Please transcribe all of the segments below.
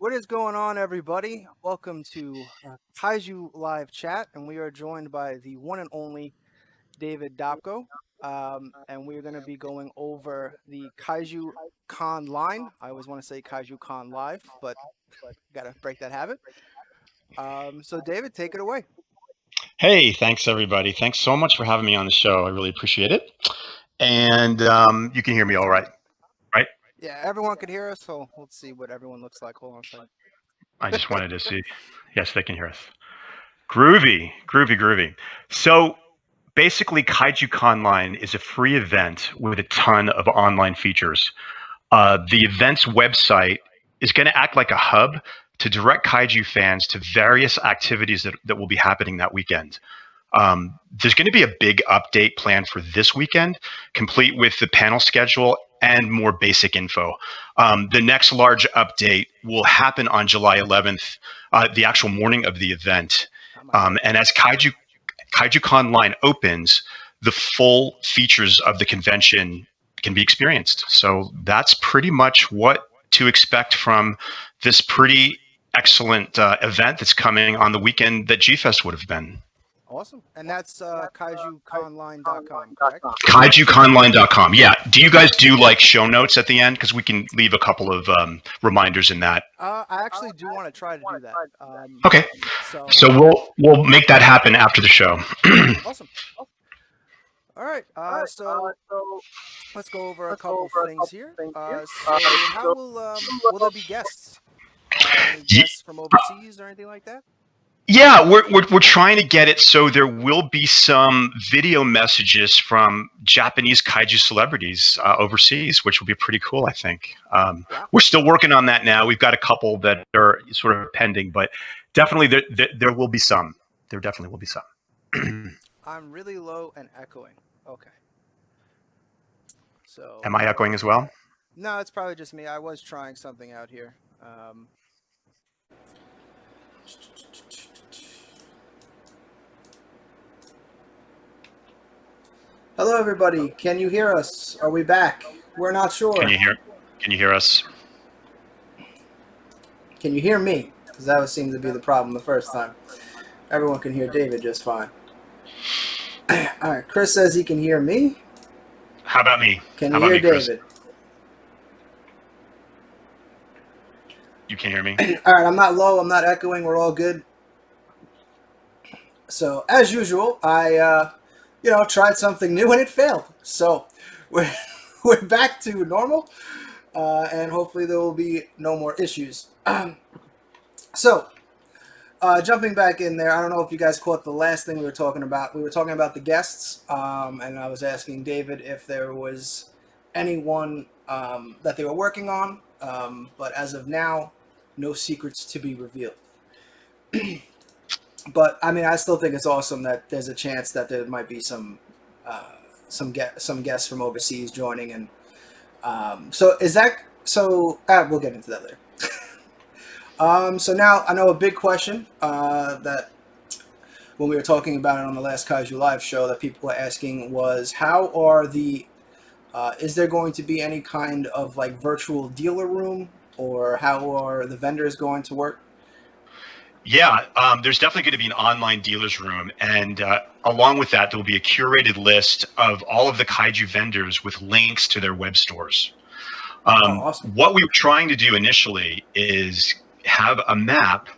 What is going on, everybody? Welcome to Kaiju Live Chat, and we are joined by the one and only David Dopko. And we're going to be going over the Kaiju Con.Line. I always want to say Kaiju Con Live, but got to break that habit. So, David, take it away. Hey, thanks everybody. Thanks so much for having me on the show. I really appreciate it. And you can hear me all right, right? Yeah, everyone can hear us, so let's see what everyone looks like. Hold on a second. I just wanted to see. Yes, they can hear us. Groovy, groovy, groovy. So basically, Kaiju Con.Line is a free event with a ton of online features. The event's website is going to act like a hub to direct Kaiju fans to various activities that will be happening that weekend. There's going to be a big update planned for this weekend, complete with the panel schedule and more basic info. The next large update will happen on July 11th, the actual morning of the event. And as Kaiju Con.Line opens, the full features of the convention can be experienced. So that's pretty much what to expect from this pretty excellent event that's coming on the weekend that G-Fest would have been. Awesome. And that's KaijuConline.com, correct? KaijuCon.Line.com. Yeah. Do you guys do like show notes at the end? Because we can leave a couple of reminders in that. I actually do want to try to do that. Okay. So we'll make that happen after the show. Awesome. All right. So let's go over a couple things here. So how will there be guests? Any guests from overseas or anything like that? Yeah, we're trying to get it so there will be some video messages from Japanese kaiju celebrities overseas, which will be pretty cool, I think. We're still working on that now. We've got a couple that are sort of pending, but definitely there will be some. There definitely will be some. I'm really low and echoing. Okay. So. Am I echoing as well? No, it's probably just me. I was trying something out here. Hello, everybody. Can you hear us? Are we back? We're not sure. Can you hear us? Can you hear me? Because that seemed to be the problem the first time. Everyone can hear David just fine. All right. Chris says he can hear me. How about me? Can you hear David? You can hear me? All right. I'm not low. I'm not echoing. We're all good. So, as usual, I tried something new and it failed. So we're back to normal, and hopefully there will be no more issues. So jumping back in there, I don't know if you guys caught the last thing we were talking about. We were talking about the guests, and I was asking David if there was anyone that they were working on, but as of now, no secrets to be revealed. But I mean, I still think it's awesome that there's a chance that there might be some guests from overseas joining, and so is that so? We'll get into that later. So now I know a big question that when we were talking about it on the last Kaiju Live show that people were asking was how are is there going to be any kind of like virtual dealer room, or how are the vendors going to work? Yeah, there's definitely going to be an online dealer's room, and along with that, there will be a curated list of all of the kaiju vendors with links to their web stores. Awesome. What we were trying to do initially is have a map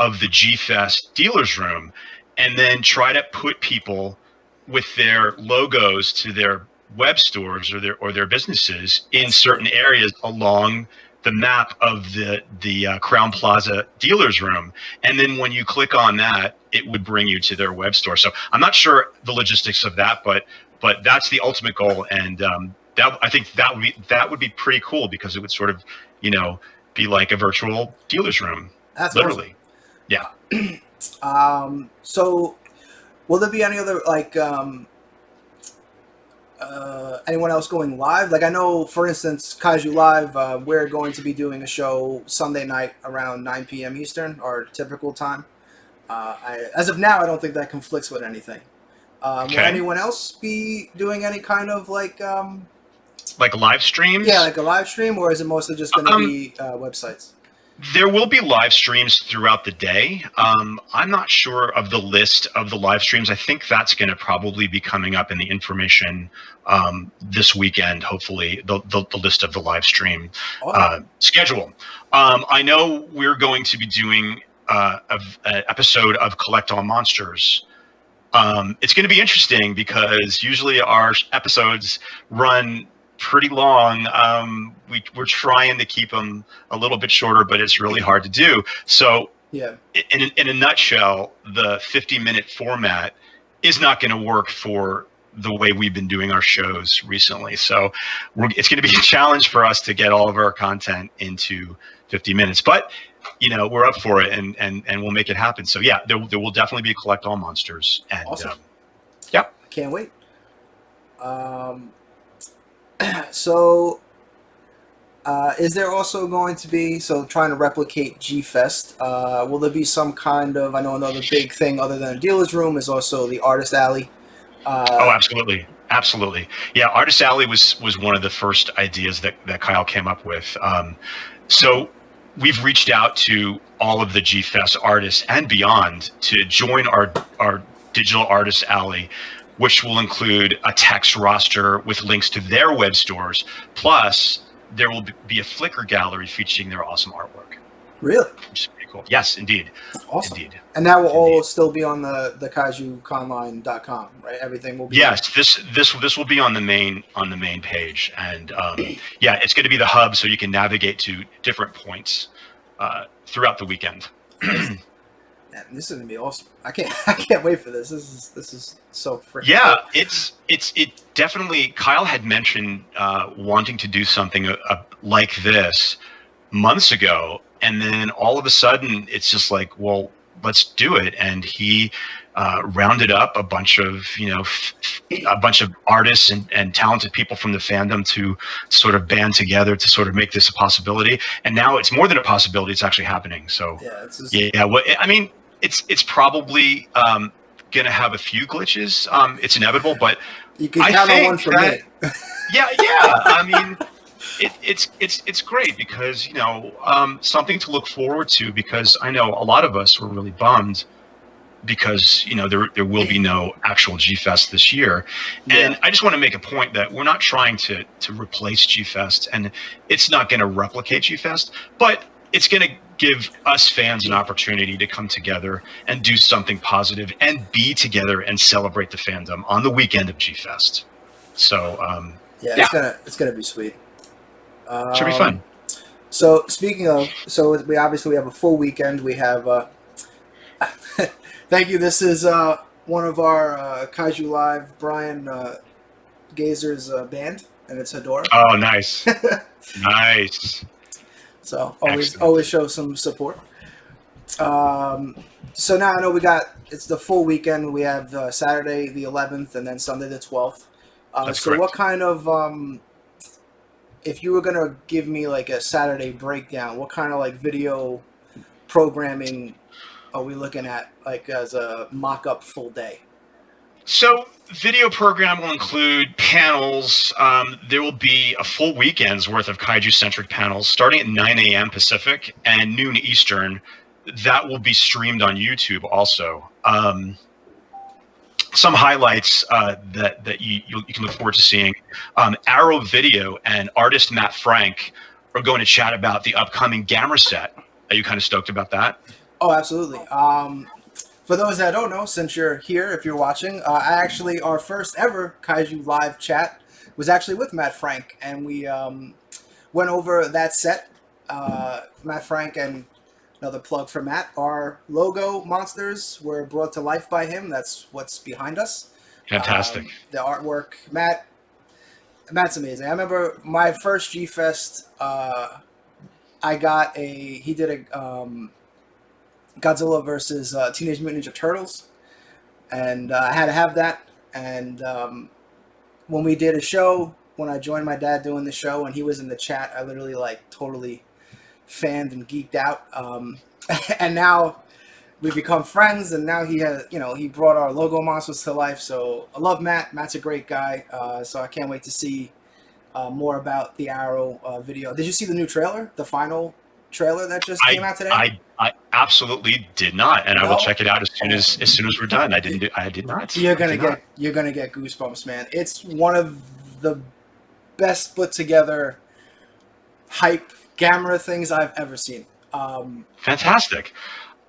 of the G-Fest dealer's room, and then try to put people with their logos to their web stores or their businesses in certain areas along the map of the Crown Plaza dealer's room. And then when you click on that, it would bring you to their web store. So I'm not sure the logistics of that, but that's the ultimate goal. And I think that would be pretty cool because it would sort of, be like a virtual dealer's room. That's literally. Awesome. Yeah. So will there be any other anyone else going live? Like I know, for instance, Kaiju Live, we're going to be doing a show Sunday night around 9 p.m. Eastern, our typical time. As of now, I don't think that conflicts with anything. Okay. Will anyone else be doing any kind of like live streams? Yeah, like a live stream, or is it mostly just going to be websites? There will be live streams throughout the day. I'm not sure of the list of the live streams. I think that's going to probably be coming up in the information this weekend, hopefully, the list of the live stream Awesome. schedule. I know we're going to be doing an episode of Collect All Monsters. It's going to be interesting because usually our episodes run pretty long. We're trying to keep them a little bit shorter, but it's really hard to do. So, Yeah. in a nutshell, the 50-minute format is not going to work for the way we've been doing our shows recently. So, it's going to be a challenge for us to get all of our content into 50 minutes. But we're up for it, and we'll make it happen. So yeah, there will definitely be Collect All Monsters, and Awesome. Yep. Can't wait. So, is there also going to be, trying to replicate G-Fest, will there be some kind of, I know another big thing other than a dealer's room is also the Artist Alley. Oh, absolutely. Absolutely. Yeah, Artist Alley was one of the first ideas that Kyle came up with. So we've reached out to all of the G-Fest artists and beyond to join our Digital Artist Alley, which will include a text roster with links to their web stores. Plus, there will be a Flickr gallery featuring their awesome artwork. Really? Which is pretty cool. Yes, indeed. Awesome. Indeed. And that will all still be on the KaijuCon.Line.com, right? Everything will be. Yes, this will be on the main page, and yeah, it's going to be the hub, so you can navigate to different points throughout the weekend. Man, this is gonna be awesome. I can't wait for this. This is so freaking Yeah, cool. it definitely. Kyle had mentioned wanting to do something like this months ago, and then all of a sudden it's just like, well, let's do it. And he rounded up a bunch of artists and talented people from the fandom to sort of band together to sort of make this a possibility. And now it's more than a possibility; it's actually happening. So yeah, well, I mean, it's probably going to have a few glitches. It's inevitable, but you can count on one from me. Yeah. I mean, it's great because something to look forward to, because I know a lot of us were really bummed because there will be no actual G-Fest this year. And I just want to make a point that we're not trying to replace G-Fest, and it's not going to replicate G-Fest, but it's going to give us fans an opportunity to come together and do something positive and be together and celebrate the fandom on the weekend of G-Fest. So it's gonna be sweet. Should be fun. So speaking of, we obviously have a full weekend. We have thank you. This is one of our Kaiju Live, Brian Gazer's band, and it's Hedora. Oh, nice. Nice. So always show some support. So now I know it's the full weekend. We have Saturday the 11th and then Sunday the 12th. So correct. what kind of, if you were going to give me like a Saturday breakdown, what kind of like video programming are we looking at, like as a mock-up full day? So video program will include panels. There will be a full weekend's worth of kaiju-centric panels starting at 9 a.m. Pacific and noon Eastern. That will be streamed on YouTube also. Some highlights that you can look forward to seeing. Arrow Video and artist Matt Frank are going to chat about the upcoming Gamma set. Are you kind of stoked about that? Oh, absolutely. For those that don't know, since you're here, if you're watching, our first ever Kaiju Live chat was actually with Matt Frank, and we went over that set. Matt Frank, and another plug for Matt, our logo monsters were brought to life by him. That's what's behind us. Fantastic. The artwork. Matt's amazing. I remember my first G-Fest, he did a Godzilla versus Teenage Mutant Ninja Turtles, and I had to have that. And when we did a show, when I joined my dad doing the show, and he was in the chat, I literally totally fanned and geeked out. And now we've become friends, and now he brought our logo monsters to life. So I love Matt. Matt's a great guy. So I can't wait to see more about the Arrow video. Did you see the new trailer, the final trailer that just came out today? I absolutely did not, and I will No? check it out as soon as we're done. I did not. You're gonna get goosebumps, man. It's one of the best put together hype Gamera things I've ever seen. Fantastic.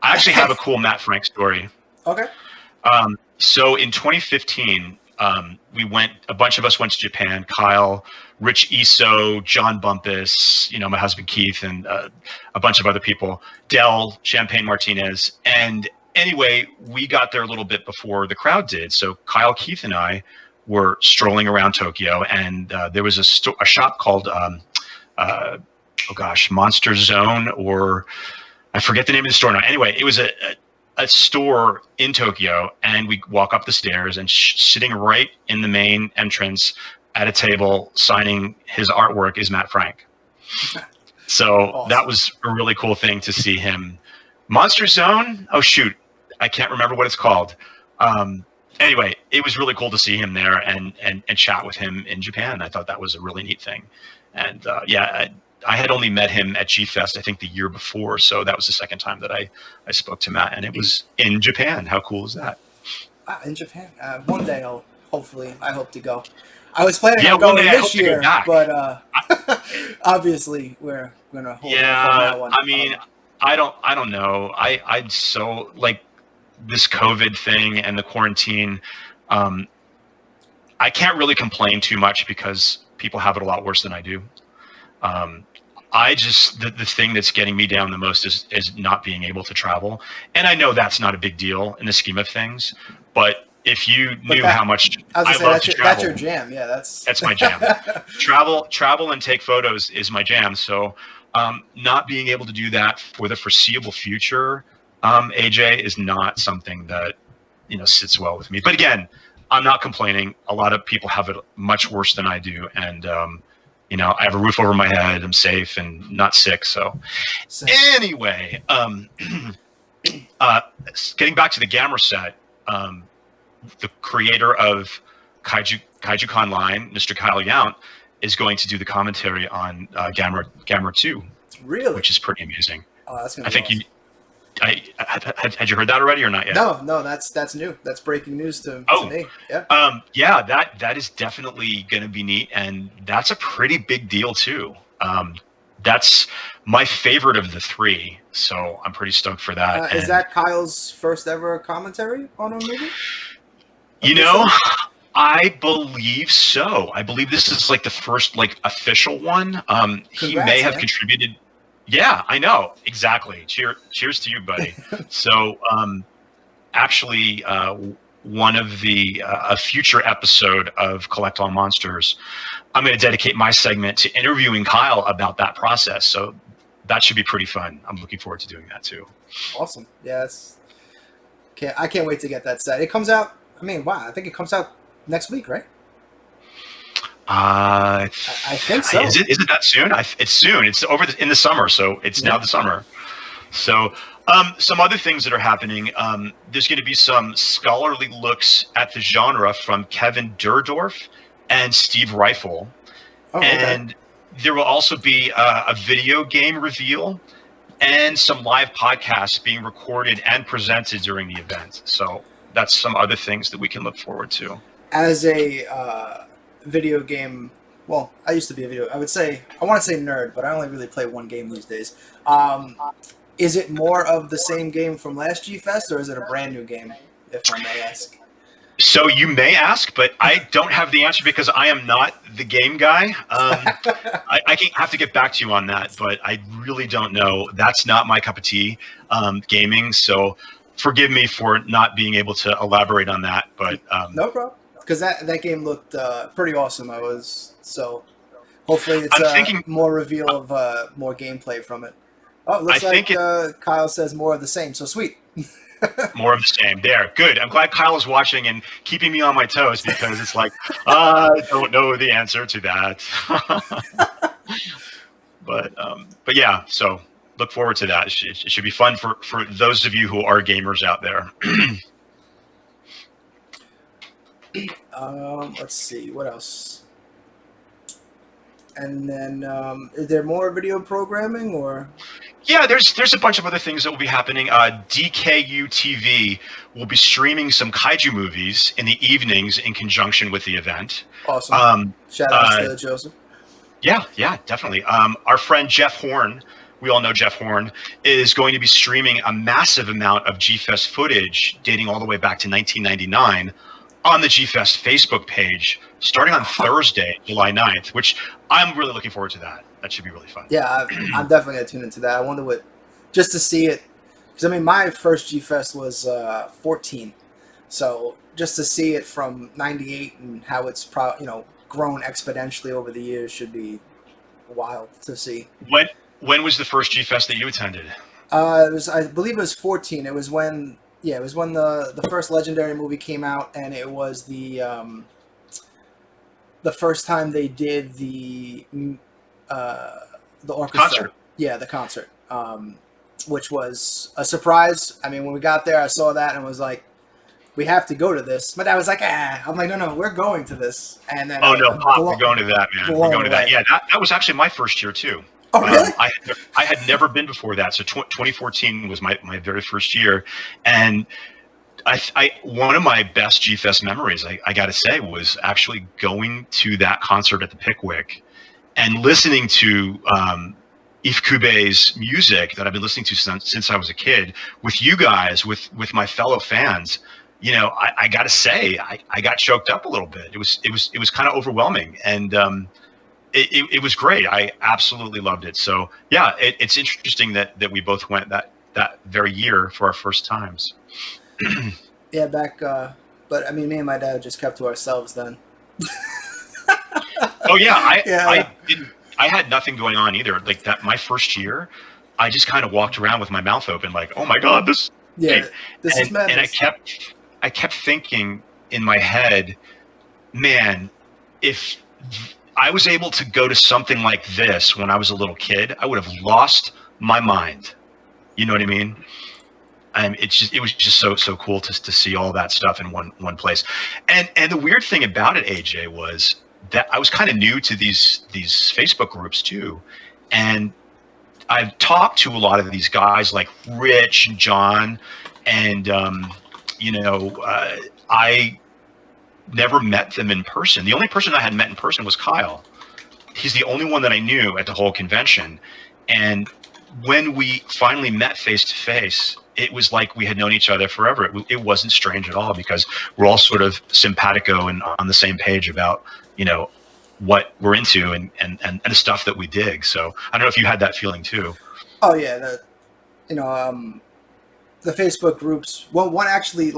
I actually have a cool Matt Frank story. Okay. So in 2015, a bunch of us went to Japan. Kyle, Rich Iso, John Bumpus, my husband Keith, and a bunch of other people. Dell, Champagne Martinez, and anyway, we got there a little bit before the crowd did. So Kyle, Keith, and I were strolling around Tokyo, and there was a shop called Monster Zone, or I forget the name of the store now. Anyway, it was a store in Tokyo, and we walk up the stairs, and sitting right in the main entrance at a table signing his artwork is Matt Frank. So awesome. That was a really cool thing to see him. Monster Zone? Oh, shoot. I can't remember what it's called. Anyway, it was really cool to see him there and chat with him in Japan. I thought that was a really neat thing. And I had only met him at G-Fest, I think, the year before. So that was the second time that I spoke to Matt, and it was in Japan. How cool is that? In Japan. One day I hope to go. I was planning on going this year, but obviously we're going to hold off on that one. I mean, I don't know. I'd so like this COVID thing and the quarantine. I can't really complain too much because people have it a lot worse than I do. The thing that's getting me down the most is not being able to travel. And I know that's not a big deal in the scheme of things, but if you knew how much I love to travel. That's your jam. Yeah, that's my jam. Travel and take photos is my jam. So not being able to do that for the foreseeable future, AJ, is not something that, sits well with me. But again, I'm not complaining. A lot of people have it much worse than I do. And, I have a roof over my head. I'm safe and not sick. So anyway, getting back to the Gamera set, the creator of Kaiju Con.Line, Mr. Kyle Yount, is going to do the commentary on Gamera 2. Really? Which is pretty amazing. Oh, that's going to be awesome. Had you heard that already or not yet? No, that's new. That's breaking news to me. Yeah. That is definitely going to be neat, and that's a pretty big deal too. That's my favorite of the three, so I'm pretty stoked for that. Is that Kyle's first ever commentary on a movie? I believe so. I believe this is like the first official one. He may have contributed. Yeah, I know. Exactly. Cheers to you, buddy. So, actually, one of a future episode of Collect All Monsters, I'm going to dedicate my segment to interviewing Kyle about that process. So that should be pretty fun. I'm looking forward to doing that too. Awesome. Yeah, I can't wait to get that set. It comes out, I think it comes out next week, right? I think so. Is it that soon? It's soon. It's in the summer, so it's now the summer. So, some other things that are happening. There's going to be some scholarly looks at the genre from Kevin Durdorf and Steve Reifel, and there will also be a video game reveal and some live podcasts being recorded and presented during the event. So that's some other things that we can look forward to. As a video game, well, I used to be I want to say nerd, but I only really play one game these days. Is it more of the same game from last G-Fest, or is it a brand new game, if I may ask? So you may ask, but I don't have the answer because I am not the game guy. I have to get back to you on that, but I really don't know. That's not my cup of tea, gaming, so forgive me for not being able to elaborate on that. But no problem. Because that game looked pretty awesome. So hopefully it's more reveal of more gameplay from it. Oh, it looks like Kyle says more of the same. So sweet. More of the same. There, good. I'm glad Kyle is watching and keeping me on my toes because it's like I don't know the answer to that. But yeah. So look forward to that. It should be fun for those of you who are gamers out there. Let's see what else. And then is there more video programming or? Yeah, there's a bunch of other things that will be happening. DKU TV will be streaming some kaiju movies in the evenings in conjunction with the event. Awesome. Um, Shout outs uh, to Joseph. yeah, definitely. Our friend Jeff Horn, we all know Jeff Horn, is going to be streaming a massive amount of G-Fest footage dating all the way back to 1999 on the G-Fest Facebook page starting on Thursday, July 9th, which I'm really looking forward to that. That should be really fun. Yeah, I'm definitely gonna tune into that. I wonder what, just to see it, because I mean, my first G Fest was 14, so just to see it from '98 and how it's grown exponentially over the years should be wild to see. When was the first G-Fest that you attended? I believe it was 14. It was when the first Legendary movie came out, and it was the first time they did the orchestra. Concert. Yeah, the concert, which was a surprise. I mean, when we got there, I saw that and was like, we have to go to this. My dad was like, I'm like, no, we're going to this. And then Oh no, Pop, we're going to that, man. We're going to that. Yeah, that was actually my first year too. Oh really? I had never been before that. So 2014 was my very first year, and I one of my best G-Fest memories, I got to say, was actually going to that concert at the Pickwick and listening to Ifkube's music that I've been listening to since I was a kid with you guys, with my fellow fans. You know, I got to say, I got choked up a little bit. It was kind of overwhelming, and it was great. I absolutely loved it. So yeah, it's interesting that we both went that very year for our first times. Yeah, back. But I mean, me and my dad just kept to ourselves then. Oh yeah, Yeah. I didn't. I had nothing going on either. Like that, my first year, I just kind of walked around with my mouth open, like, "Oh my god, this." Yeah, this is madness. And I kept thinking in my head, man, if I was able to go to something like this when I was a little kid, I would have lost my mind. You know what I mean? It was just so cool to see all that stuff in one place. And the weird thing about it, AJ, was that I was kind of new to these Facebook groups too, and I've talked to a lot of these guys like Rich and John, and I never met them in person. The only person I had met in person was Kyle. He's the only one that I knew at the whole convention. And when we finally met face to face, it was like we had known each other forever. It wasn't strange at all because we're all sort of simpatico and on the same page about, what we're into and the stuff that we dig. So I don't know if you had that feeling too. Oh yeah, the Facebook groups. Well, one actually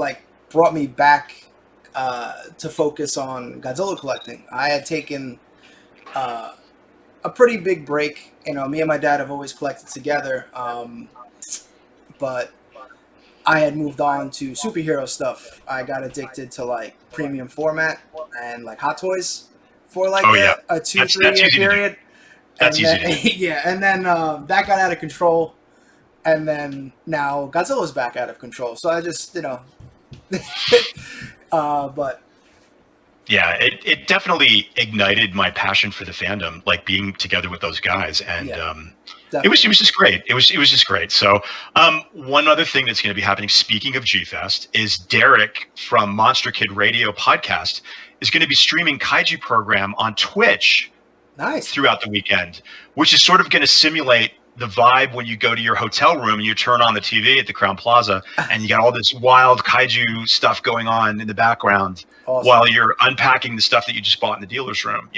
brought me back to focus on Godzilla collecting. I had taken a pretty big break. Me and my dad have always collected together, but I had moved on to superhero stuff. I got addicted to premium format and Hot Toys for a 2-3 year period. That's easy to do. Yeah, and then that got out of control, and then now Godzilla's back out of control. So I just but yeah, it definitely ignited my passion for the fandom, being together with those guys, and it was just great. It was just great. So one other thing that's going to be happening, speaking of G-Fest, is Derek from Monster Kid Radio podcast is going to be streaming Kaiju program on Twitch. Nice. Throughout the weekend, which is sort of going to simulate the vibe when you go to your hotel room and you turn on the TV at the Crowne Plaza and you got all this wild kaiju stuff going on in the background. Awesome. While you're unpacking the stuff that you just bought in the dealer's room,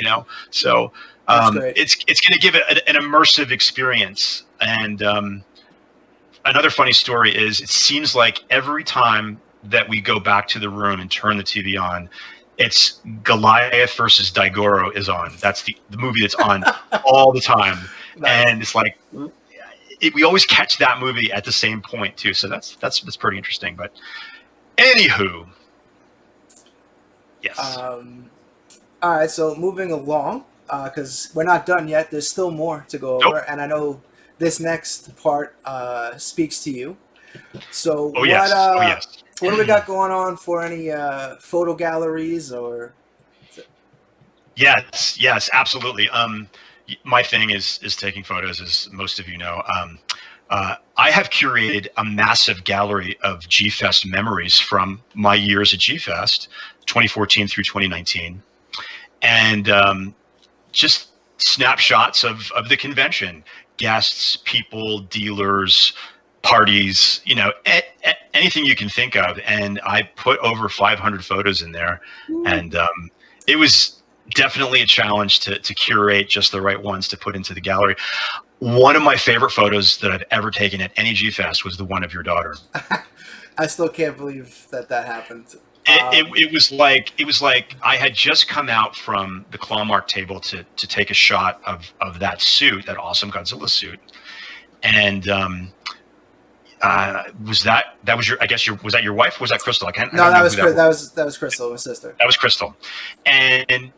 So it's going to give it an immersive experience. And another funny story is it seems like every time that we go back to the room and turn the TV on, it's Goliath versus Daigoro is on. That's the movie that's on all the time. Nice. And it's we always catch that movie at the same point too. So that's pretty interesting. But anywho, yes. All right. So moving along, because we're not done yet. There's still more to go over, and I know this next part speaks to you. So yes. What do we got going on for any photo galleries or? Yes, absolutely. My thing is taking photos, as most of you know. I have curated a massive gallery of G-Fest memories from my years at G-Fest, 2014 through 2019, and just snapshots of the convention, guests, people, dealers, parties, anything you can think of. And I put over 500 photos in there, and it was definitely a challenge to curate just the right ones to put into the gallery. One of my favorite photos that I've ever taken at any G-Fest was the one of your daughter. I still can't believe that happened. It was like I had just come out from the claw mark table to take a shot of that suit, that awesome Godzilla suit, and was that your wife? Was that Crystal? That was Crystal, my sister. That was Crystal, and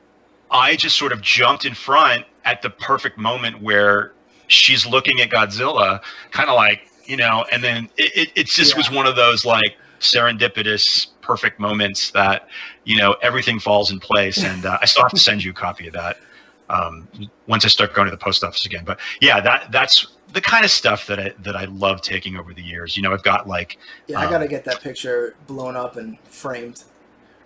I just sort of jumped in front at the perfect moment where she's looking at Godzilla, kind of like, and then it just was one of those like serendipitous, perfect moments that, everything falls in place. And I still have to send you a copy of that once I start going to the post office again. But yeah, that's the kind of stuff that I love taking over the years. I've got like I got to get that picture blown up and framed.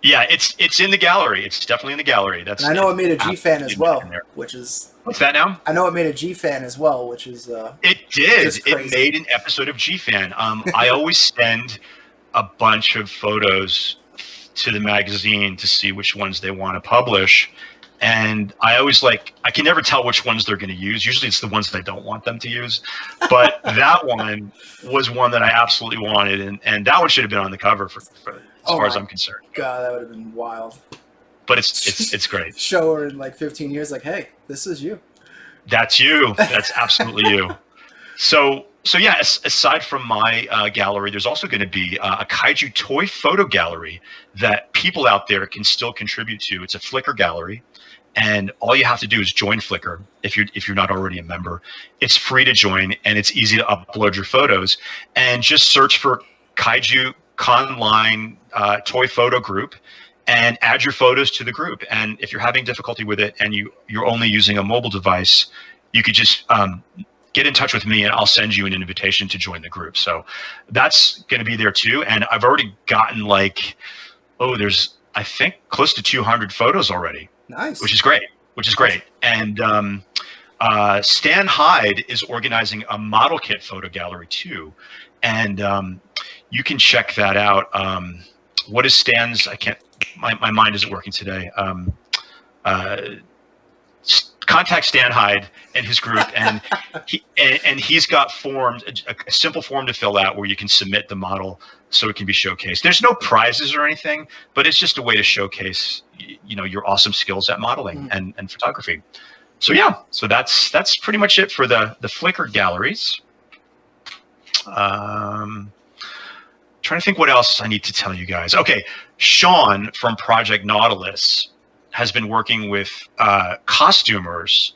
Yeah, it's in the gallery. It's definitely in the gallery. And I know it made a G-Fan as well, which is... What's that now? I know it made a G-Fan as well, which is... It did. It made an episode of G-Fan. I always send a bunch of photos to the magazine to see which ones they want to publish. And I always I can never tell which ones they're going to use. Usually it's the ones that I don't want them to use. But that one was one that I absolutely wanted. And that one should have been on the cover for as far as I'm concerned. God, that would have been wild. But it's great. Show her in like 15 years, like, hey, this is you. That's you. That's absolutely you. So yeah, aside from my gallery, there's also going to be a Kaiju toy photo gallery that people out there can still contribute to. It's a Flickr gallery, and all you have to do is join Flickr if you're not already a member. It's free to join, and it's easy to upload your photos. And just search for Kaiju Con.Line toy photo group and add your photos to the group. And if you're having difficulty with it and you're only using a mobile device, you could just get in touch with me and I'll send you an invitation to join the group. So that's going to be there too. And I've already gotten there's I think close to 200 photos already. Nice. Which is great. And Stan Hyde is organizing a model kit photo gallery too. And you can check that out. What is Stan's? My mind isn't working today. Contact Stan Hyde and his group, and he's got forms, a simple form to fill out where you can submit the model so it can be showcased. There's no prizes or anything, but it's just a way to showcase, your awesome skills at modeling and photography. So yeah, so that's pretty much it for the Flickr galleries. Trying to think what else I need to tell you guys. Okay, Sean from Project Nautilus has been working with costumers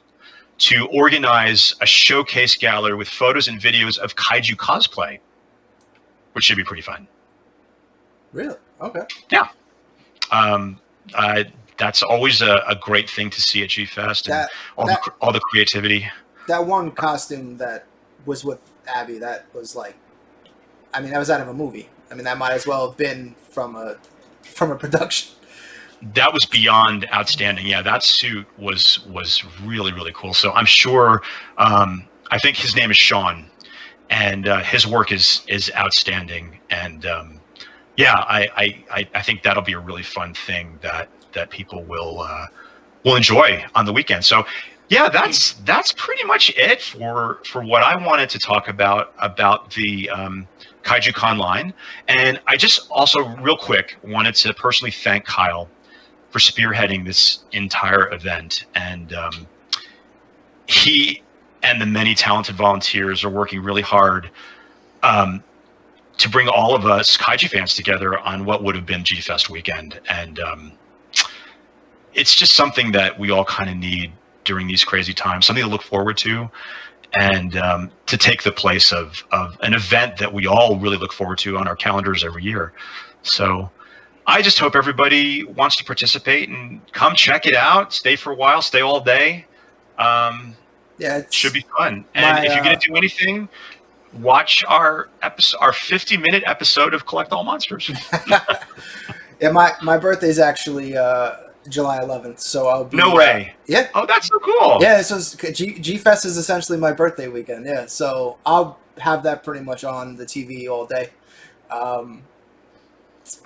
to organize a showcase gallery with photos and videos of kaiju cosplay, which should be pretty fun. Really? Okay. Yeah. That's always a great thing to see at G-Fest, and all the creativity. That one costume that was with Abby, that was that was out of a movie. That might as well have been from a production. That was beyond outstanding. Yeah, that suit was really, really cool. So I'm sure, I think his name is Sean, and his work is outstanding. And I think that'll be a really fun thing that people will enjoy on the weekend. So yeah, that's pretty much it for what I wanted to talk about the Kaiju Con.Line. And I just also real quick wanted to personally thank Kyle for spearheading this entire event. And he and the many talented volunteers are working really hard to bring all of us Kaiju fans together on what would have been G-Fest weekend. And it's just something that we all kind of need during these crazy times, something to look forward to, and to take the place of an event that we all really look forward to on our calendars every year. So I just hope everybody wants to participate and come check it out, stay for a while, stay all day. Yeah, it should be fun. And if you're going to do anything, watch our 50-minute episode of Collect All Monsters. Yeah, my birthday's actually July 11th, so I'll be. No way. Yeah. Oh, that's so cool. Yeah, so G Fest is essentially my birthday weekend. Yeah, so I'll have that pretty much on the TV all day.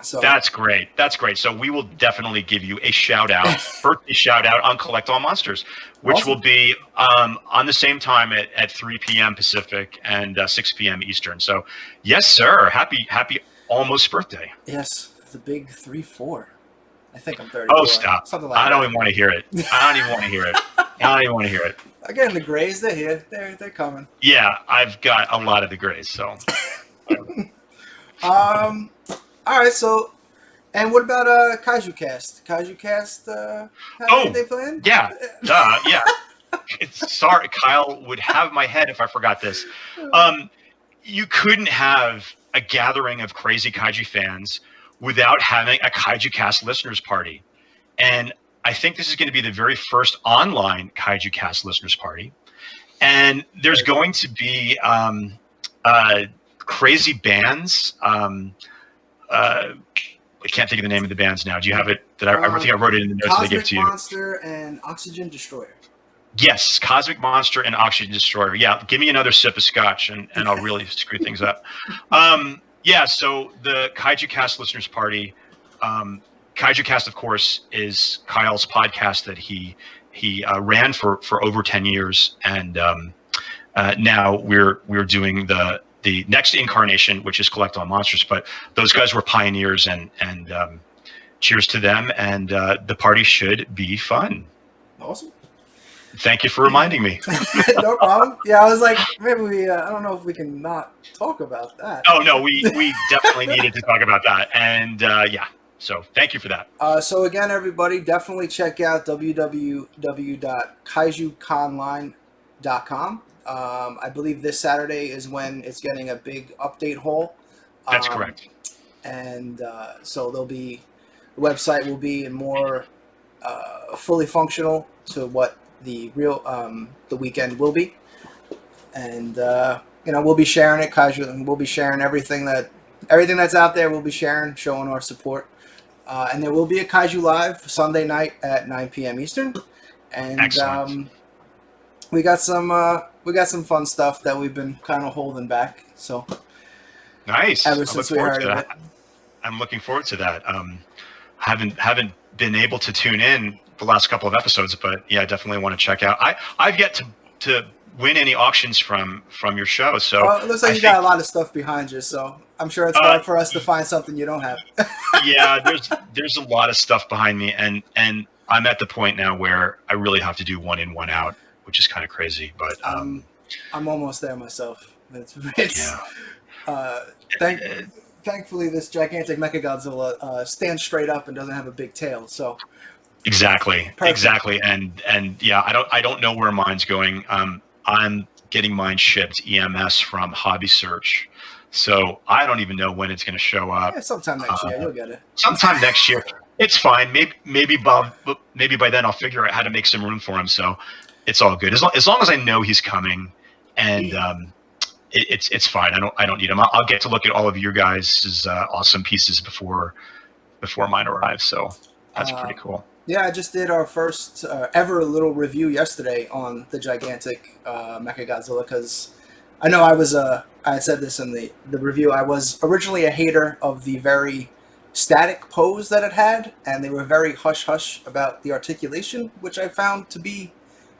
So That's great. That's great. So we will definitely give you a shout out, birthday shout out on Collect All Monsters, which Awesome. will be on the same time at 3 p.m. Pacific and 6 p.m. Eastern. So yes, sir. Happy almost birthday. Yes, the big 3-4. I think I'm 30. Oh, stop. Something like I don't that. even want to hear it. I don't even want to hear it. I don't even want to hear it. Again, the Grays, they're here. They're coming. Yeah, I've got a lot of the grays. So All right, so, and what about Kaiju Cast? Kaiju Cast, have anything planned? yeah, yeah. Sorry, Kyle would have my head if I forgot this. You couldn't have a gathering of crazy kaiju fans without having a Kaiju Cast listeners party. And I think this is going to be the very first online Kaiju Cast listeners party. And there's going to be crazy bands. I can't think of the name of the bands now. Do you have it? I think I wrote it in the notes that I gave to you. Cosmic Monster and Oxygen Destroyer. Yes, Cosmic Monster and Oxygen Destroyer. Yeah, give me another sip of scotch and I'll really screw things up. Yeah, so the Kaiju Cast listeners party. Kaiju Cast, of course, is Kyle's podcast that he ran for over 10 years, and now we're doing the next incarnation, which is Collect All Monsters. But those guys were pioneers, and cheers to them. And the party should be fun. Awesome. Thank you for reminding me. No problem. Yeah, I was like, maybe we. I don't know if we can not talk about that. Oh no, we definitely needed to talk about that, and yeah. So thank you for that. So again, everybody, definitely check out www.kaijuconline.com. I believe this Saturday is when it's getting a big update haul. That's correct. And so the website will be more fully functional to what the real the weekend will be. And we'll be sharing it, Kaiju, and we'll be sharing everything that's out there. We'll be sharing, showing our support. And there will be a Kaiju Live Sunday night at 9 p.m. Eastern. And Excellent. we got some fun stuff that we've been kind of holding back. So Nice. ever since we heard of it. I'm looking forward to that. Haven't been able to tune in the last couple of episodes, but yeah, I definitely want to check out. I've yet to win any auctions from your show, so it looks like you got a lot of stuff behind you, so I'm sure it's hard for us to find something you don't have. Yeah, there's a lot of stuff behind me, and I'm at the point now where I really have to do one in, one out, which is kind of crazy. But I'm almost there myself. Thankfully, this gigantic Mechagodzilla stands straight up and doesn't have a big tail. So exactly, Perfect. exactly, and yeah, I don't know where mine's going. I'm getting mine shipped EMS from Hobby Search, so I don't even know when it's going to show up. yeah, sometime next year you'll get it. Sometime next year. It's fine. Maybe by then I'll figure out how to make some room for him. So it's all good. As long as I know he's coming, and it's fine. I don't need him. I'll get to look at all of your guys' awesome pieces before mine arrives. So that's pretty cool. Yeah, I just did our first ever little review yesterday on the gigantic Mechagodzilla because I know I had said this in the review. I was originally a hater of the very static pose that it had, and they were very hush-hush about the articulation, which I found to be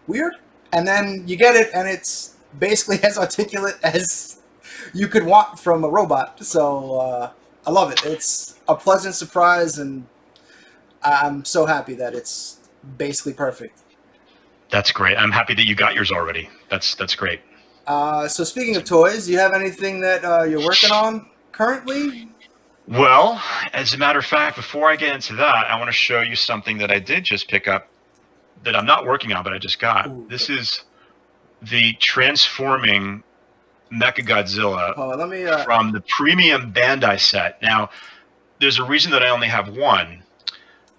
weird. And then you get it, and it's basically as articulate as you could want from a robot. So I love it. It's a pleasant surprise, and I'm so happy that it's basically perfect. That's great. I'm happy that you got yours already. That's great. So speaking of toys, do you have anything that you're working on currently? Well, as a matter of fact, before I get into that, I want to show you something that I did just pick up that I'm not working on, but I just got. Ooh. This is the transforming Mechagodzilla from the premium Bandai set. Now, there's a reason that I only have one.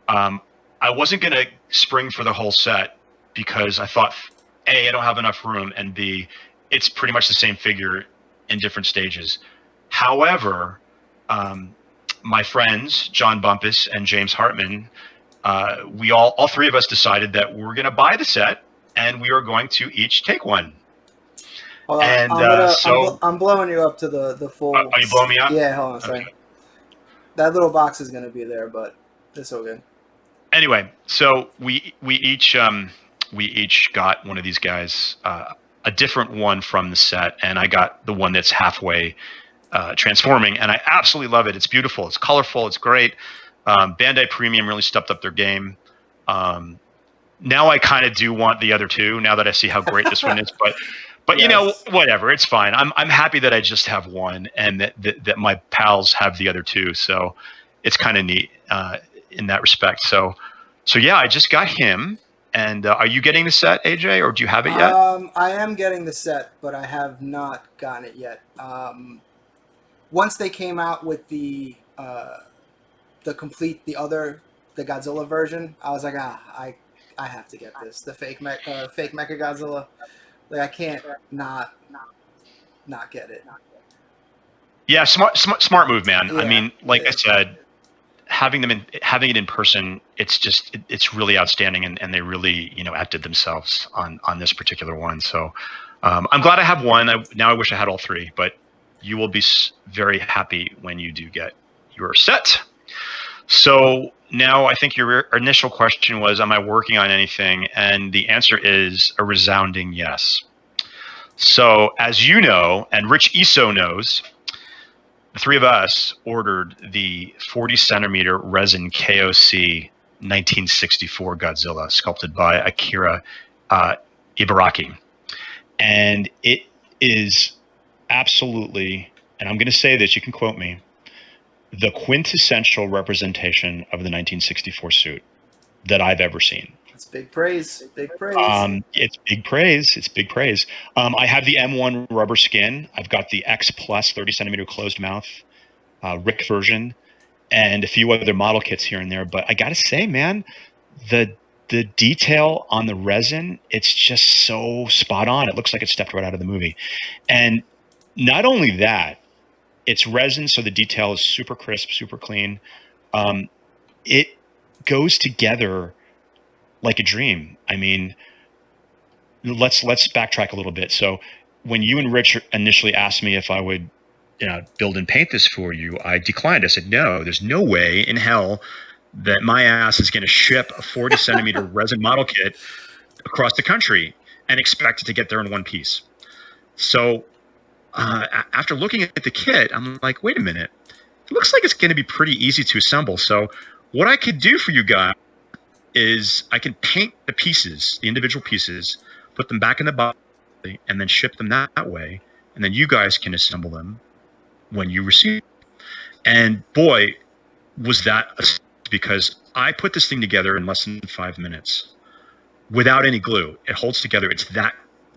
I wasn't going to spring for the whole set because I thought, A, I don't have enough room, and B, it's pretty much the same figure in different stages. However, my friends John Bumpus and James Hartman, we all three of us decided that we're going to buy the set and we are going to each take one. Hold on, And I'm blowing you up to the full. Are you blowing me up? Yeah, hold on a second. Okay. That little box is gonna be there, but it's all good. Anyway, so we each got one of these guys, a different one from the set, and I got the one that's halfway transforming, and I absolutely love it. It's beautiful, it's colorful, it's great. Bandai Premium really stepped up their game. Now I kind of do want the other two, now that I see how great this one is, but you know, whatever, it's fine. I'm happy that I just have one, and that my pals have the other two. So it's kind of neat in that respect. So yeah, I just got him. And are you getting the set, AJ, or do you have it yet? I am getting the set, but I have not gotten it yet. Once they came out with the Godzilla version, I was like, I have to get this. The fake Mechagodzilla. Like, I can't not get it. Yeah, smart move, man. Yeah, I mean, like I said, having it in person, it's really outstanding, and they really, you know, acted themselves on this particular one. So I'm glad I have one. Now I wish I had all three, but you will be very happy when you do get your set. So now I think your initial question was, am I working on anything? And the answer is a resounding yes. So as you know, and Rich Iso knows, the three of us ordered the 40 centimeter resin KOC 1964 Godzilla sculpted by Akira Ibaraki. And it is absolutely, and I'm going to say this, you can quote me, the quintessential representation of the 1964 suit that I've ever seen. It's big praise. Big praise. It's big praise. It's big praise. I have the M1 rubber skin. I've got the X Plus 30 centimeter closed mouth Rick version, and a few other model kits here and there. But I got to say, man, the detail on the resin, it's just so spot on. It looks like it stepped right out of the movie. And not only that, it's resin, so the detail is super crisp, super clean. It goes together like a dream. I mean, let's backtrack a little bit. So when you and Rich initially asked me if I would, you know, build and paint this for you, I declined. I said, no, there's no way in hell that my ass is going to ship a 40 centimeter resin model kit across the country and expect it to get there in one piece. So after looking at the kit, I'm like, wait a minute, it looks like it's going to be pretty easy to assemble. So what I could do for you guys is I can paint the pieces, the individual pieces, put them back in the body, and then ship them that way. And then you guys can assemble them when you receive them. And boy, was that because I put this thing together in less than 5 minutes without any glue. It holds together. It's that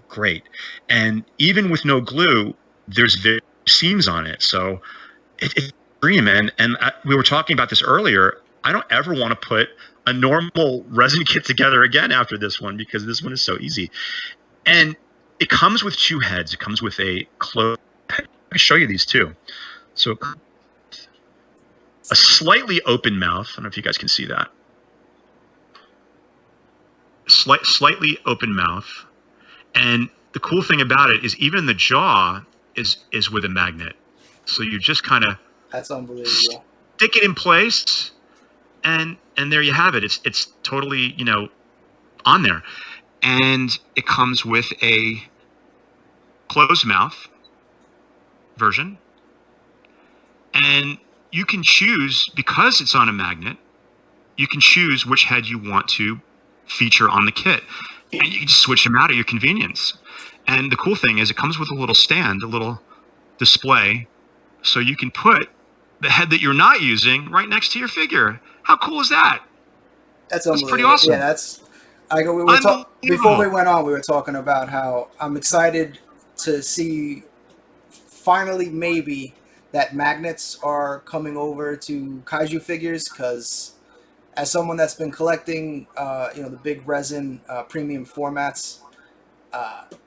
great. And even with no glue, there's seams on it. So it's a dream. And we were talking about this earlier. I don't ever want to put a normal resin kit together again after this one, because this one is so easy. And it comes with two heads. It comes with a closed head. I can show you these too. So a slightly open mouth. I don't know if you guys can see that. Slightly open mouth. And the cool thing about it is even the jaw is with a magnet. So you just kind of That's unbelievable. Stick it in place, and there you have it. It's totally, you know, on there. And it comes with a closed mouth version. And you can choose, because it's on a magnet, you can choose which head you want to feature on the kit. And you can just switch them out at your convenience. And the cool thing is it comes with a little stand, a little display, so you can put the head that you're not using right next to your figure. How cool is that? That's pretty awesome. Yeah, before we went on, we were talking about how I'm excited to see finally maybe that magnets are coming over to kaiju figures, because as someone that's been collecting, the big resin premium formats,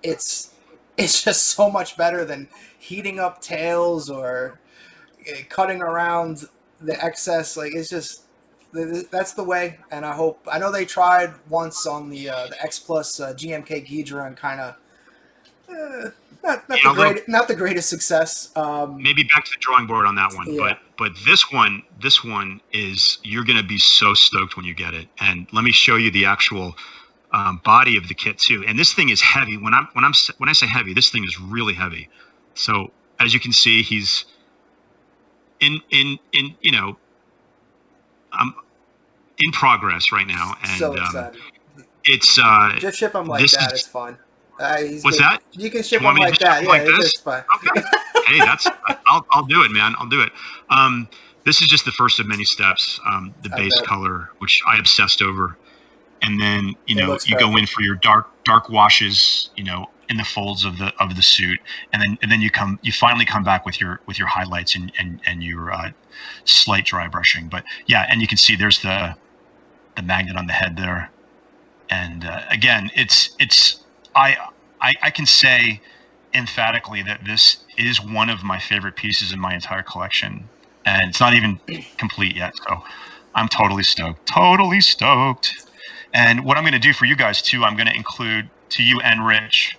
it's it's just so much better than heating up tails or cutting around the excess. Like it's just that's the way. And I know they tried once on the X Plus GMK Ghidra and kind of uh, not the greatest success. Maybe back to the drawing board on that one, Yeah. but this one is, you're going to be so stoked when you get it. And let me show you the actual body of the kit too. And this thing is heavy. When I say heavy, this thing is really heavy. So as you can see, he's in I'm in progress right now, and So excited. it's Just ship them like that. It's fine. What's that? You can ship You want them me to like ship that. them Yeah, like it's this? just fine. Okay. Hey, I'll do it, man. I'll do it. This is just the first of many steps. The base color, which I obsessed over, and then you go in for your dark washes, in the folds of the suit, and then you finally come back with your highlights and your slight dry brushing. But yeah, and you can see there's the magnet on the head there, and again, I can say emphatically that this is one of my favorite pieces in my entire collection, and it's not even complete yet. So I'm totally stoked. And what I'm going to do for you guys too, I'm going to include to you and Rich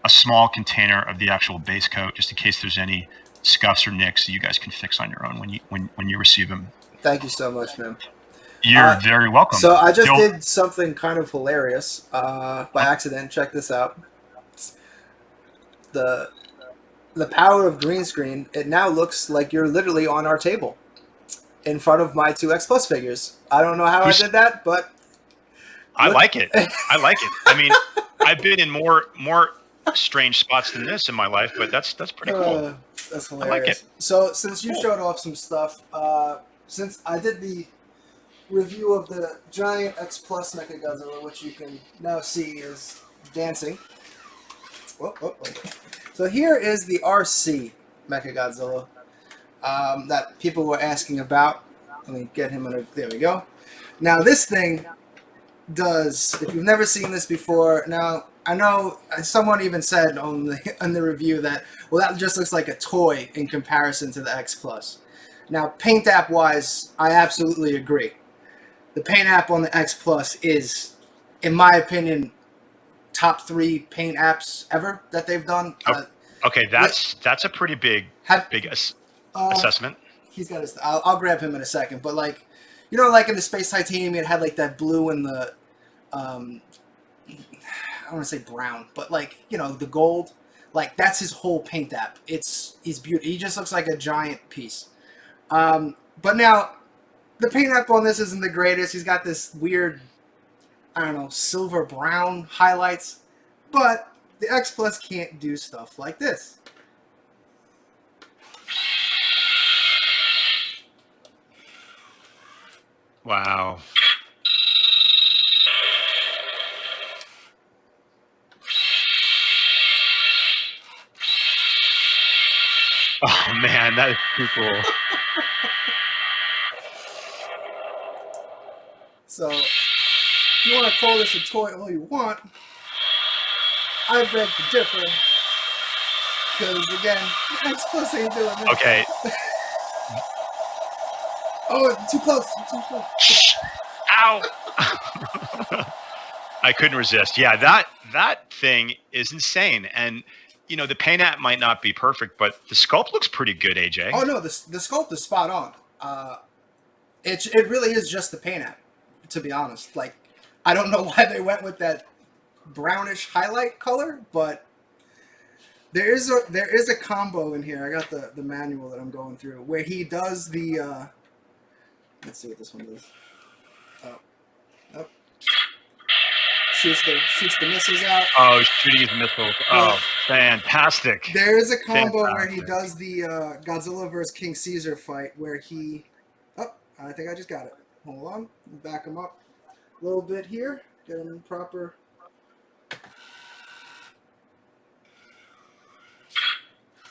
a small container of the actual base coat, just in case there's any scuffs or nicks that you guys can fix on your own when you receive them. Thank you so much, man. You're very welcome. So I just did something kind of hilarious by accident. Check this out. The power of green screen. It now looks like you're literally on our table in front of my 2X Plus figures. I don't know how I did that, but I like it. I mean, I've been in more strange spots than this in my life, but that's pretty cool. That's hilarious. I like it. So since you showed off some stuff, since I did the review of the giant X Plus Mechagodzilla, which you can now see is dancing. So here is the RC Mechagodzilla that people were asking about. Let me get him there we go. Now this thing does, if you've never seen this before, now I know someone even said on the review that, well, that just looks like a toy in comparison to the X Plus. Now paint app wise, I absolutely agree. The paint app on the X Plus is, in my opinion, top 3 paint apps ever that they've done. Okay, that's a pretty big assessment. He's got his. I'll grab him in a second, but like, like in the Space Titanium, it had like that blue and the, I don't want to say brown, but like the gold. Like that's his whole paint app. He's beautiful. He just looks like a giant piece. But now, the paint app on this isn't the greatest. He's got this weird, I don't know, silver brown highlights, but the X Plus can't do stuff like this. Wow. Oh man, that is too cool. So, you want to call this a toy all you want, I beg to differ. Because again, X Plus ain't doing this. Okay. Oh, too close. Ow! I couldn't resist. Yeah, that thing is insane. And the paint app might not be perfect, but the sculpt looks pretty good, AJ. Oh no, the sculpt is spot on. It really is just the paint app, to be honest. Like, I don't know why they went with that brownish highlight color, but there is a combo in here. I got the manual that I'm going through where he does the. Let's see what this one does. Oh. Shoots the missiles out. Oh, shooting his missiles. Oh, fantastic. There is a combo where he does the Godzilla vs. King Caesar fight where he... Oh, I think I just got it. Hold on. Back him up a little bit here. Get him in proper...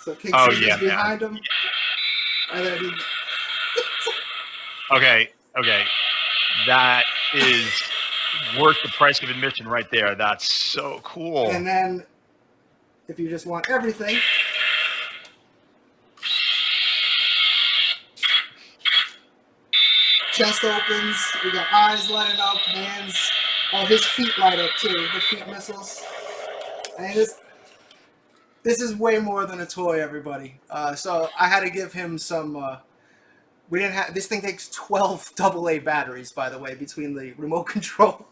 So King Caesar's behind him. And then he... Okay. That is worth the price of admission right there. That's so cool. And then if you just want everything. Chest opens. We got eyes lighting up, hands. Oh, his feet light up too. The feet missiles. And this is way more than a toy, everybody. So I had to give him some. We didn't have this thing takes 12 AA batteries, by the way, between the remote control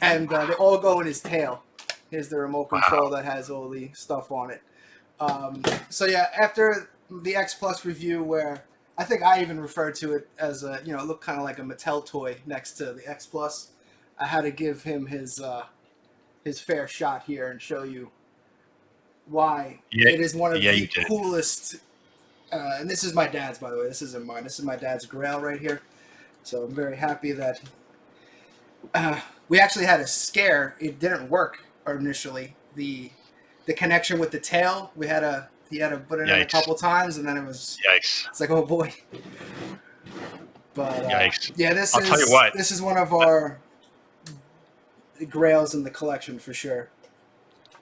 and they all go in his tail. Here's the remote control that has all the stuff on it. So yeah, after the X Plus review, where I think I even referred to it as a, it looked kind of like a Mattel toy next to the X Plus, I had to give him his fair shot here and show you why it is one of the coolest. And this is my dad's, by the way. This isn't mine. This is my dad's Grail right here. So I'm very happy that we actually had a scare. It didn't work initially. The connection with the tail, he had to put it in a couple times, and then it was It's like, oh boy. But yeah, this is one of our grails in the collection for sure.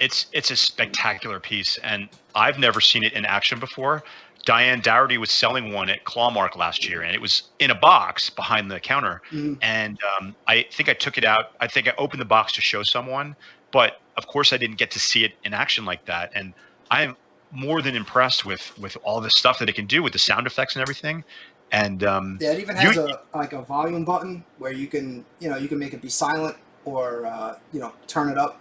It's a spectacular piece, and I've never seen it in action before. Diane Dougherty was selling one at Clawmark last year, and it was in a box behind the counter. Mm-hmm. And I think I took it out. I think I opened the box to show someone, but of course I didn't get to see it in action like that. And I am more than impressed with all the stuff that it can do with the sound effects and everything. And yeah, it even has a volume button where you can make it be silent or turn it up.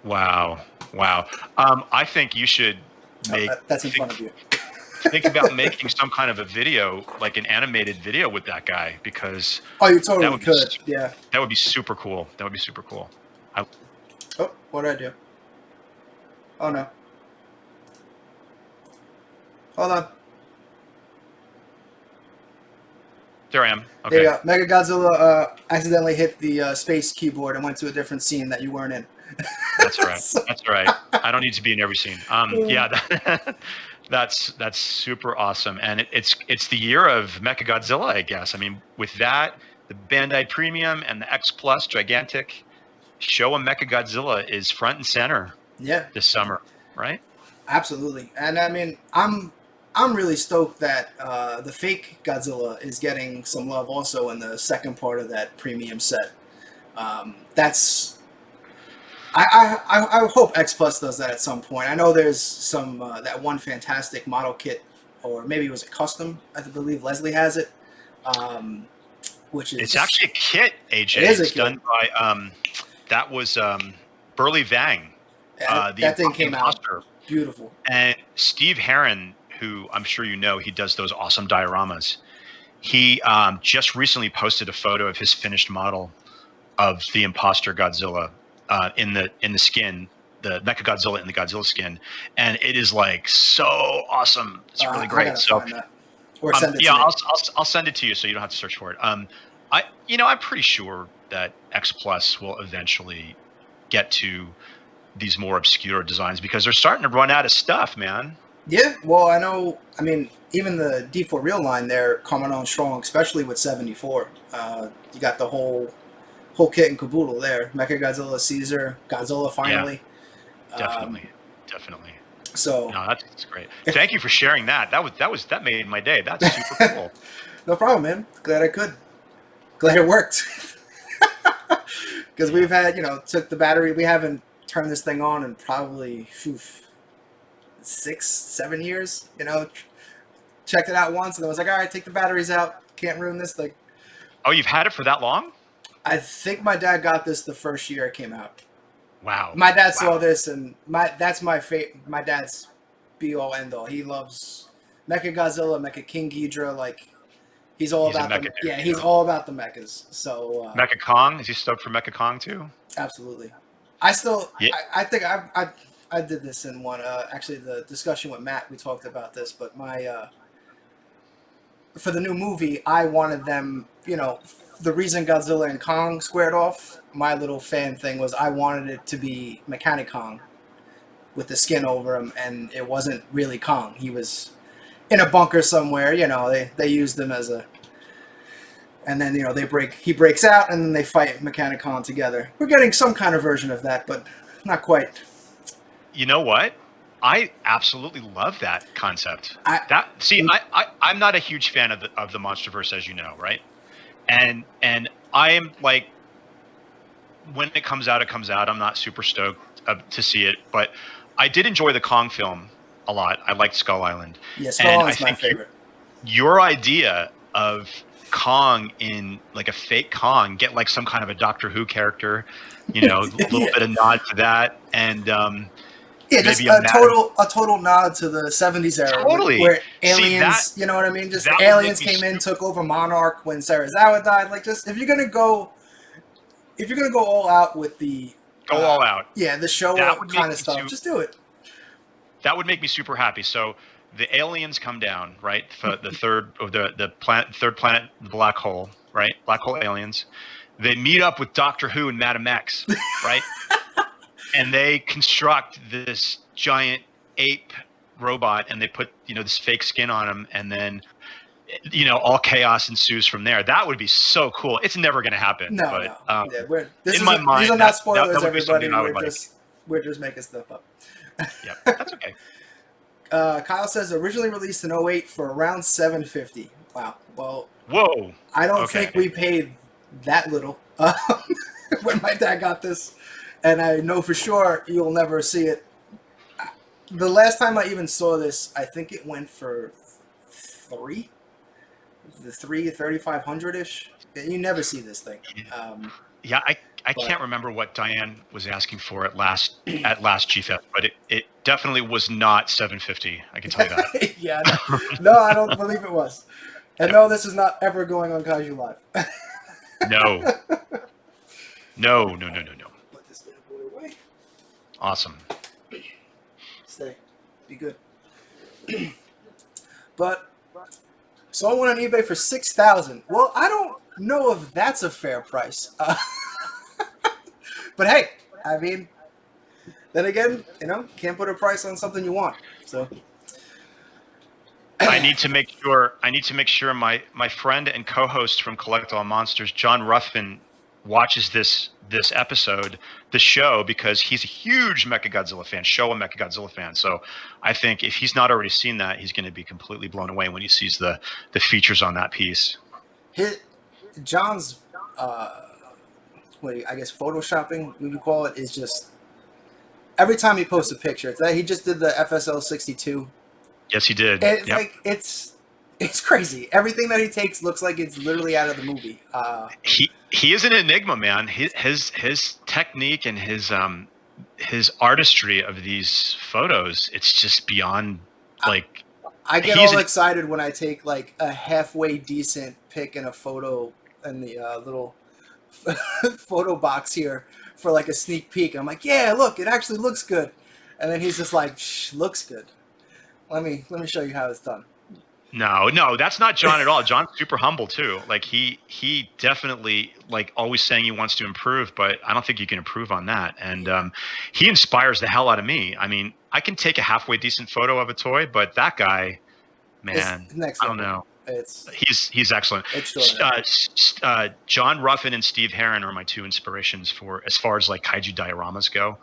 Wow. I think you should make. That's in front of you. Think about making some kind of a video, like an animated video with that guy, because you totally could. Yeah, that would be super cool. Oh, what did I do? Oh no. Hold on. There I am. Okay. There you go. Mechagodzilla accidentally hit the space keyboard and went to a different scene that you weren't in. That's right. That's right. I don't need to be in every scene. Yeah. That's super awesome, and it's the year of Mechagodzilla, I guess. I mean, with that, the Bandai Premium and the X Plus Gigantic show of Mechagodzilla is front and center. Yeah. This summer, right? Absolutely, and I mean, I'm really stoked that the fake Godzilla is getting some love also in the second part of that premium set. I hope X Plus does that at some point. I know there's some that one fantastic model kit, or maybe it was a custom. I believe Leslie has it, which is actually a kit. AJ, it is it's done by that was Burley Vang. That thing came out beautiful. And Steve Herron, who I'm sure you know, he does those awesome dioramas. He just recently posted a photo of his finished model of the imposter Godzilla. In the skin, the Mechagodzilla in the Godzilla skin, and it is like so awesome. It's really great. So, or send it to me. I'll send it to you so you don't have to search for it. I'm pretty sure that X Plus will eventually get to these more obscure designs because they're starting to run out of stuff, man. Yeah, well, I know. I mean, even the D4 Real line, they're coming on strong, especially with 74. You got the whole kit and caboodle there. Mechagodzilla, Caesar, Godzilla finally. Yeah, definitely. So no, that's great. Thank you for sharing that. That made my day. That's super cool. No problem, man. Glad I could. Glad it worked. Because we've had, took the battery. We haven't turned this thing on in probably 6-7 years. Checked it out once and I was like, all right, take the batteries out. Can't ruin this thing. Oh, you've had it for that long? I think my dad got this the first year it came out. Wow. My dad saw this, and that's my dad's be-all, end-all. He loves Mechagodzilla, Mecha King Ghidorah. Like, he's all about the he's all about the mechas. So Mecha Kong? Is he stoked for Mecha Kong too? Absolutely. I think I did this in one. Actually, the discussion with Matt, we talked about this, but for the new movie, I wanted them, the reason Godzilla and Kong squared off, my little fan thing was I wanted it to be Mechanic Kong with the skin over him, and it wasn't really Kong. He was in a bunker somewhere, they used him as a... And then, he breaks out, and then they fight Mechanic Kong together. We're getting some kind of version of that, but not quite. You know what? I absolutely love that concept. I, I'm not a huge fan of the MonsterVerse, as you know, right? And I am like, when it comes out, it comes out. I'm not super stoked to see it, but I did enjoy the Kong film a lot. I liked Skull Island. yeah, Skull And I Island's my think favorite. your idea of Kong in like a fake Kong, get like some kind of a Doctor Who character, a little Yeah. bit of nod to that, and Yeah, just maybe a total nod to the '70s era, Totally. where See, aliens, you know what I mean? Just that the would aliens make me came in, took over Monarch when Sarazawa died. Like, just if you're gonna go all out with the go all out. yeah, the show That would kind make of me stuff, just do it. That would make me super happy. So the aliens come down, right? For the third of the planet, the black hole, right? Black hole aliens. They meet up with Doctor Who and Madam X, right? And they construct this giant ape robot, and they put this fake skin on him, and then all chaos ensues from there. That would be so cool. It's never going to happen. No, but, no. Yeah, in my mind, these are not spoilers, that would be everybody. something I would like. We're just making stuff up. Yeah, that's okay. Kyle says originally released in 08 for around $750. Wow. Well, whoa. I don't think we paid that little when my dad got this, and I know for sure you'll never see it. The last time I even saw this, I think it went for $3,500 ish. You never see this thing. Yeah, I can't remember what Diane was asking for at last GFest, but it definitely was not $750. I can tell you that. Yeah, no, I don't believe it was. And no, this is not ever going on Kaiju Live. No. Put this little boy away. Awesome. Stay. Be good. But sold one on eBay for $6,000. Well, I don't know if that's a fair price. But hey, I mean, then again, can't put a price on something you want. So I need to make sure my friend and co-host from Collect All Monsters, John Ruffin, watches this episode, the show, because he's a huge Mechagodzilla fan. So I think if he's not already seen that, he's going to be completely blown away when he sees the features on that piece. John's I guess photoshopping, would you call it, is just every time he posts a picture. It's that he just did the FSL 62. Yes, he did. It's like it's crazy. Everything that he takes looks like it's literally out of the movie. He is an enigma, man. His technique and his artistry of these photos, it's just beyond like. I get all excited when I take like a halfway decent pic in a photo in the little photo box here for like a sneak peek. I'm like, yeah, look, it actually looks good. And then he's just like, looks good. Let me show you how it's done. No, that's not John at all. John's super humble too. Like he definitely like always saying he wants to improve, but I don't think you can improve on that. And he inspires the hell out of me. I mean, I can take a halfway decent photo of a toy, but that guy, man, I don't know. He's excellent. John Ruffin and Steve Herron are my two inspirations for as far as like kaiju dioramas go.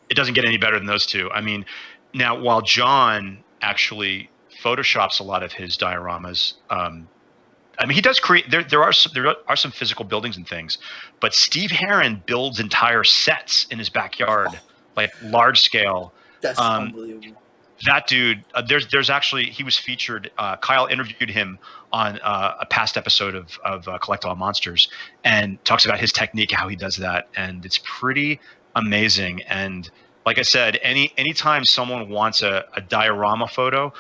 It doesn't get any better than those two. I mean, now while John actually photoshops a lot of his dioramas, I mean, he does create. There are some physical buildings and things, but Steve Herron builds entire sets in his backyard, like large scale. That's unbelievable. That dude, there's actually, he was featured. Kyle interviewed him on a past episode of Collect All Monsters, and talks about his technique, how he does that, and it's pretty amazing. And like I said, anytime someone wants a diorama photo,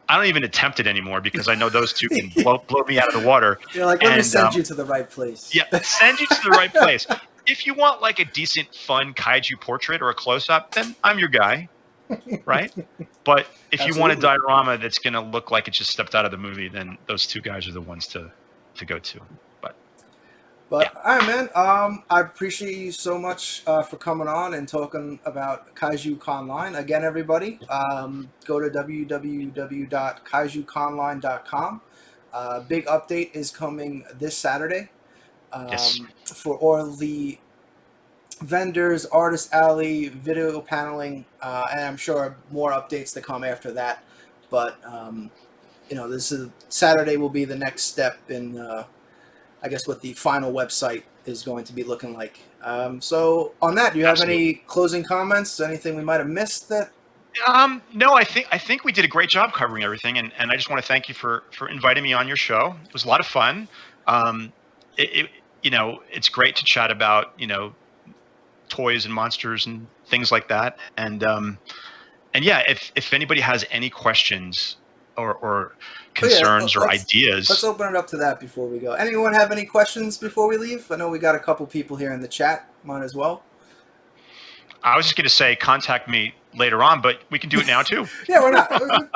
I don't even attempt it anymore because I know those two can blow me out of the water. You're like, let me send you to the right place. Yeah, send you to the right place. If you want like a decent, fun kaiju portrait or a close-up, then I'm your guy, right? But if you want a diorama that's going to look like it just stepped out of the movie, then those two guys are the ones to go to. But yeah. All right, man. I appreciate you so much for coming on and talking about Kaiju Con.Line. Again, everybody, go to www.kaijuconline.com. Big update is coming this Saturday yes. for all the vendors, artist alley, video paneling, and I'm sure more updates to come after that. But this is Saturday will be the next step in, I guess, what the final website is going to be looking like. So on that, do you have Absolutely. any closing comments? Anything we might have missed that? No, I think we did a great job covering everything, and I just want to thank you for inviting me on your show. It was a lot of fun. It's great to chat about toys and monsters and things like that. And yeah, if anybody has any questions or concerns or ideas, let's open it up to that before we go. Anyone have any questions before we leave? I know we got a couple people here in the chat. Might as well. I was just going to say contact me later on, but we can do it now too. Yeah, we're not.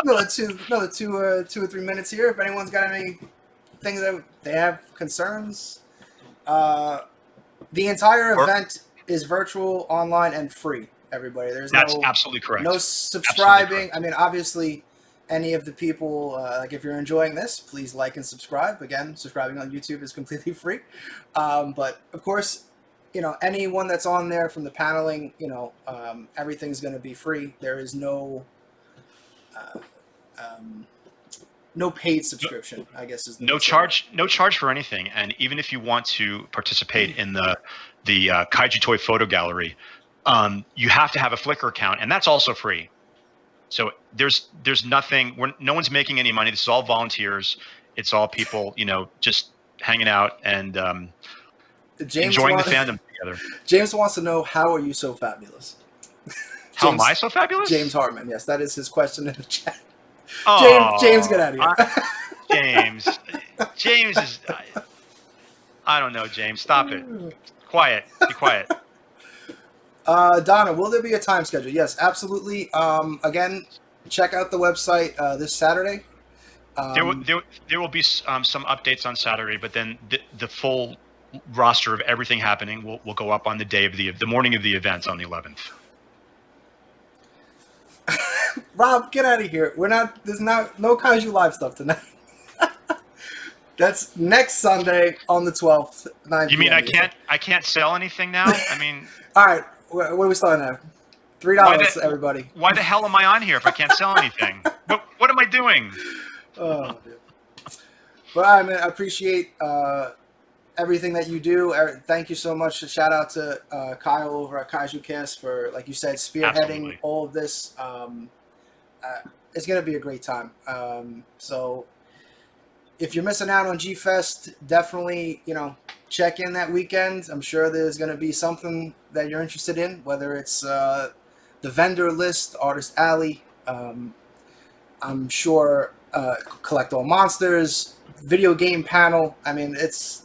Another two or 3 minutes here. If anyone's got any things that they have concerns, the entire event is virtual, online, and free. Everybody, That's absolutely correct. No subscribing. I mean, obviously, any of the people, like if you're enjoying this, please like and subscribe. Again, subscribing on YouTube is completely free. But of course, anyone that's on there from the paneling, everything's going to be free. There is no paid subscription, I guess is the no charge for anything. And even if you want to participate in the Kaiju Toy Photo Gallery, you have to have a Flickr account, and that's also free. So there's nothing. No one's making any money. This is all volunteers. It's all people, just hanging out and enjoying the fandom together. James wants to know, how are you so fabulous? How am I so fabulous? James Hartman. Yes, that is his question in the chat. Oh, James, get out of here. James is. I don't know, James. Stop it. Quiet. Be quiet. Donna, will there be a time schedule? Yes, absolutely. Again, check out the website this Saturday. There will be some updates on Saturday, but then the full roster of everything happening will go up on the day of the morning of the event on the 11th. Rob, get out of here. There's no Kaiju Live stuff tonight. That's next Sunday on the 12th. 9 You mean PM I can't sell anything now? I mean, all right. What are we starting at? $3, everybody. Why the hell am I on here if I can't sell anything? What am I doing? Oh, dude. But all right, man, I appreciate everything that you do. Thank you so much. Shout out to Kyle over at Kaiju Cast for, like you said, spearheading Absolutely. all of this. It's going to be a great time. So if you're missing out on G-Fest, definitely, check in that weekend. I'm sure there's going to be something that you're interested in, whether it's the vendor list, artist alley. I'm sure collect all monsters, video game panel. I mean, it's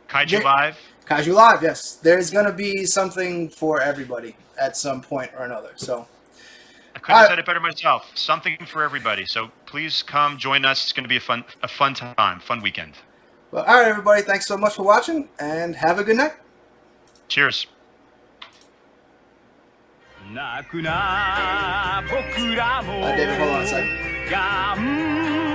Kaiju Live. Kaiju Live, yes. There's going to be something for everybody at some point or another. So I couldn't have said it better myself. Something for everybody. So please come join us. It's going to be a fun time, fun weekend. Well, all right, everybody. Thanks so much for watching, and have a good night. Cheers. David, hold on a second.